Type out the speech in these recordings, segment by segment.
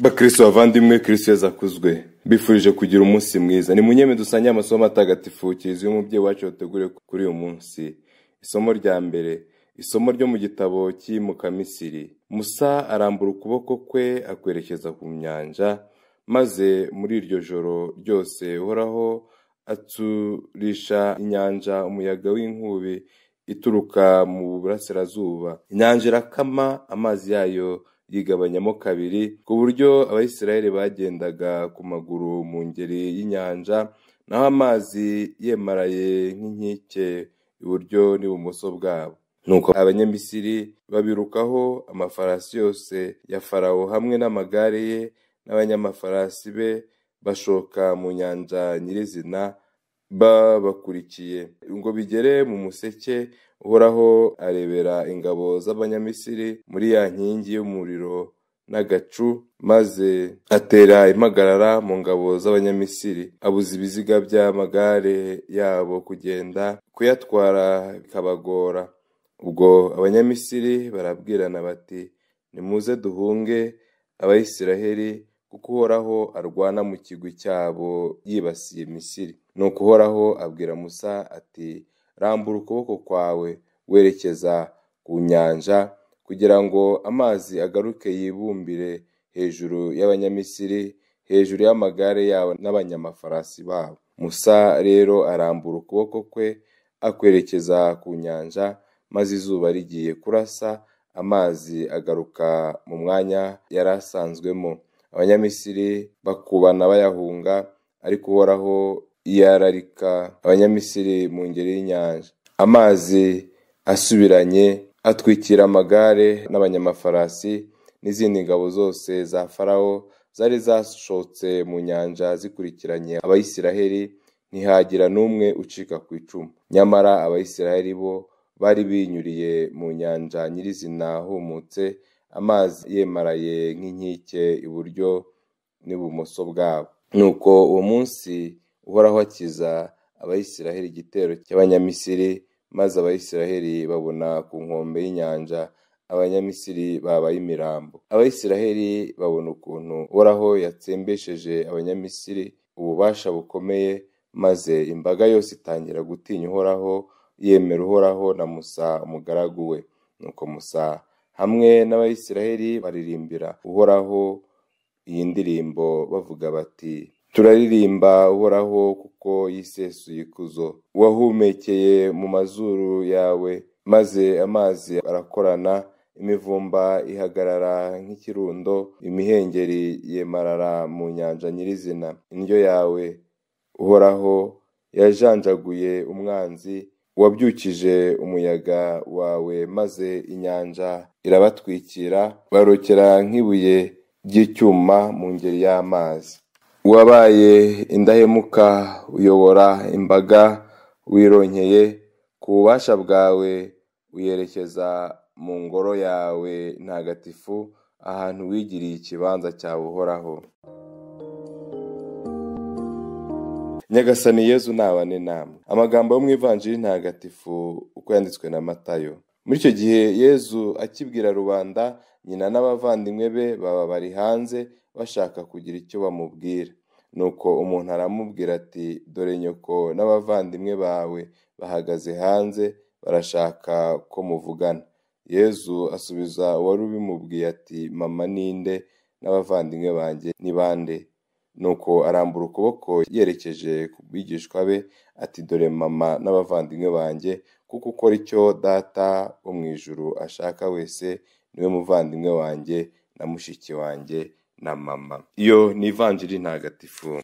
Bakristo bavandimwe, Kristo yazakuzwe. Bifurije kugira umunsi mwiza. Ni munyeme dusanye amasomo matagatifu kiriziye umubyeyi wacu yateguriye kuri uyu munsi. Isomo rya mbere, isomo ryo mu gitabo cy'imuka Misiri. Musa arambura ukuboko kwe akwerekeza ku nyanja, maze muri iryo joro ryose Uhoraho aturisha inyanja umuyaga w'inkubi ituruka mu burasirazuba. Inyanja irakama, amazi yayo yigabanyamo kabiri, ku buryo Abayisiraheli bagendaga ku maguru mu ngeri y'inyanja, naho amazi yemaraye nk'inkike iburyo n'ibumoso bwabo. Nuko Abanyamisiri babirukaho amafarasi yose ya Farawo hamwe n'amagare ye n'abanyamafarasi be, bashoka mu nyanja nyirizina babakurikiye. Ngo bigere mu museke, Uhoraho arebera ingabo z'Abanyamisiri muri ya nkingi y'umuriro n'agacu, maze atera impagarara mu ngabo z'Abanyamisiri, abuza ibiziga by'amagare yabo kugenda, kuyatwara bikabagora. Ubwo Abanyamisiri barabwirana bati, nimuze duhunge Abayisiraheli, kuko Uhoraho arwana mu kigwi cyabo yibasiye Misiri. Nuko Uhoraho abwira Musa ati, rambura ukuboko kwawe werekeza ku nyanja, kugira ngo amazi agaruke yibumbire hejuru y'Abanyamisiri, hejuru y'amagare yabo n'abanyamafarasi babo. Musa rero arambura ukuboko kwe akwerekeza ku nyanja, maze izuba rigiye kurasa, amazi agaruka mu mwanya yari asanzwemo. Abanyamisiri bakubana bayahunga, ariko Uhoraho yararika Abanyamisiri mu ngeri y'inyanja. Amazi asubiranye atwikira amagare n'abanyamafarasi n'izindi ngabo zose za Farawo zari zashotse mu nyanja zikurikiranye Abayisiraheli, ntihagira n'umwe ucika ku icumu. Nyamara Abayisiraheli bo bari binyuriye mu nyanja nyirizina humutse, amazi yemaraye nk'inkike iburyo n'ibumoso bwabo. Nuko uwo munsi Uhoraho akiza Abayisiraheli igitero cy'Abanyamisiri, maze Abayisiraheli babona ku nkombe y'inyanja Abanyamisiri babaye imirambo. Abayisiraheli babona ukuntu Uhoraho yatsembesheje Abanyamisiri ububasha bukomeye, maze imbaga yose itangira gutinya Uhoraho, yemera Uhoraho na Musa umugaragu we. Nuko Musa hamwe n'Abayisiraheli baririmbira Uhoraho iyi ndirimbo bavuga bati, turaririmba Uhoraho kuko yisesuye ikuzo. Wahumekeye mu mazuru yawe, maze amazi arakorana, imivumba ihagarara nk'ikirundo, imihengeri yemarara mu nyanja nyirizina. Indyo yawe Uhoraho yajanjaguye umwanzi, wabyukije umuyaga wawe, maze inyanja irabatwikira, barokera nk'ibuye ry'icyuma mu ngeri y'amazi. Wabaye indahemuka, uyobora imbaga wironkeye, ku bubasha bwawe uyerekeza mu ngoro yawe ntagatifu, ahantu wigiriye ikibanza cyawe Uhoraho. Nyagasani Yezu nabane namwe. Amagambo yo mu Ivanjiri ntagatifu uko yanditswe na Matayo. Muri icyo gihe Yezu akibwira rubanda, nyina n'abavandimwe be baba bari hanze bashaka kugira icyo bamubwira. Nuko umuntu aramubwira ati, dore nyoko n'abavandimwe bawe bahagaze hanze barashaka ko muvugana. Yezu asubiza uwari ubimubwiye ati, mama ninde n'abavandimwe banjye ni bande? Nuko arambura ukuboko yerekeje ku bigishwa be ati, dore mama n'abavandimwe banjye, kuko ukora icyo Data wo mu ijuru ashaka wese niwe muvandimwe wanjye na mushiki wanjye na mama. Iyo ni Ivanjiri ntagatifu.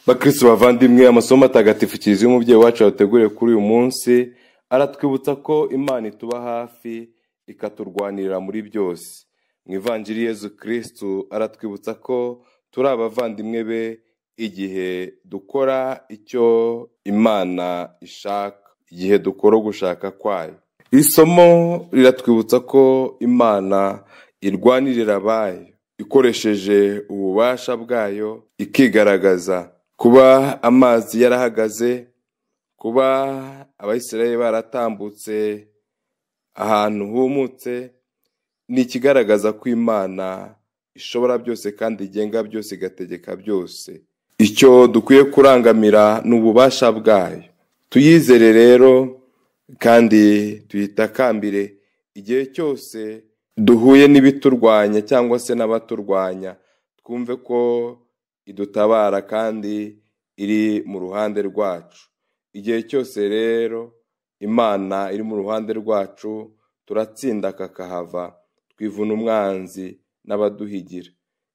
Bakristo bavandimwe, amasomo matagatifu kiriziye umubyeyi wacu yateguriye kuri uyu munsi aratwibutsa ko Imana ituba hafi ikaturwanirira muri byose. Mu Ivanjiri Yezu Kristo aratwibutsa ko turi abavandimwe be igihe dukora icyo Imana ishaka, igihe dukora gushaka kwayo. Isomo riratwibutsa ko Imana irwanirira abayo ikoresheje ububasha bwayo, ikigaragaza. Kuba amazi yarahagaze, kuba Abayisiraheli baratambutse ahantu humutse, ni ikigaragaza ko Imana ishobora byose kandi igenga byose, igategeka byose. Icyo dukwiye kurangamira ni ububasha bwayo. Tuyizere rero kandi tuyitakambire igihe cyose duhuye n'ibiturwanya cyangwa se n'abaturwanya. Twumve ko idutabara kandi iri mu ruhande rwacu. Igihe cyose rero Imana iri mu ruhande rwacu, turatsinda kakahava, twivuna umwanzi n'abaduhigira.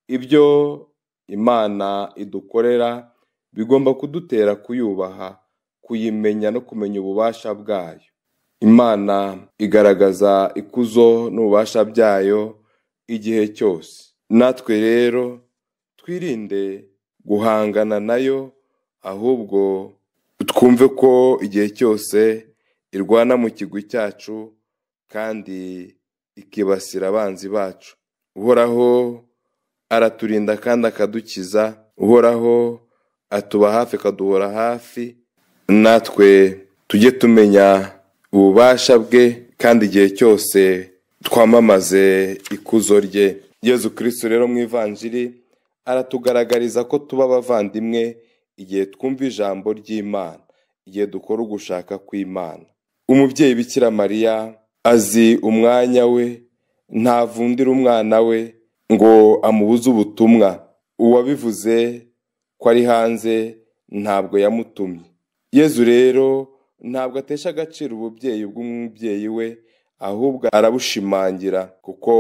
Ibyo Imana idukorera bigomba kudutera kuyubaha, kuyimenya no kumenya ububasha bwayo. Imana igaragaza ikuzo n'ububasha byayo igihe cyose. Natwe rero twirinde guhangana nayo, ahubwo twumve ko igihe cyose irwana mu kigwi cyacu kandi ikibasira abanzi bacu. Uhoraho araturinda kandi akadukiza. Uhoraho atuba hafi, akaduhora hafi. Natwe tujye tumenya ububasha bwe kandi igihe cyose twamamaze ikuzo rye. Yezu Kristo rero mu ivanjiri aratugaragariza ko tuba abavandimwe igihe twumva ijambo ry'Imana, igihe dukora ugushaka kw'Imana. Umubyeyi Bikira Mariya azi umwanya we, ntavundira umwana we ngo amubuze ubutumwa. Uwabivuze ko ari hanze ntabwo yamutumye. Yezu rero ntabwo atesha agaciro ububyeyi bw'umubyeyi we, ahubwo arabushimangira, kuko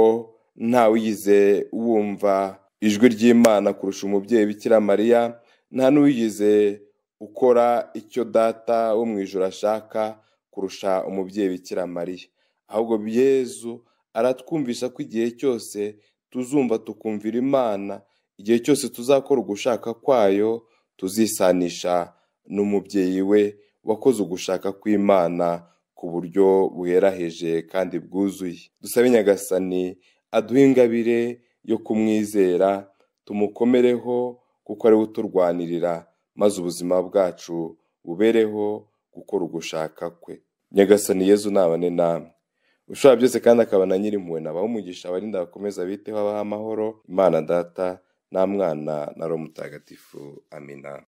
ntawigize wumva ijwi ry'Imana kurusha umubyeyi Bikira Mariya. Nta n'uwigize ukora icyo Data wo mu ijuru ashaka kurusha umubyeyi Bikira Mariya. Ahubwo Yezu aratwumvisha ko igihe cyose tuzumva tukumvira Imana, igihe cyose tuzakora ugushaka kwayo, tuzisanisha n'umubyeyi we wakoze ugushaka kw'Imana ku buryo buheraheje kandi bwuzuye. Dusabe Nyagasani aduhe ingabire yo kumwizera, tumukomereho kuko ari we uturwanirira, maze ubuzima bwacu bubereho gukora ugushaka kwe. Nyagasani Yezu nabane namwe. Ushobora byose kandi akaba na Nyirimpuhwe, nabaha umugisha, abarinda, bakomeza biteho, abaha amahoro. Imana Data na Mwana na Roho Mutagatifu. Amina.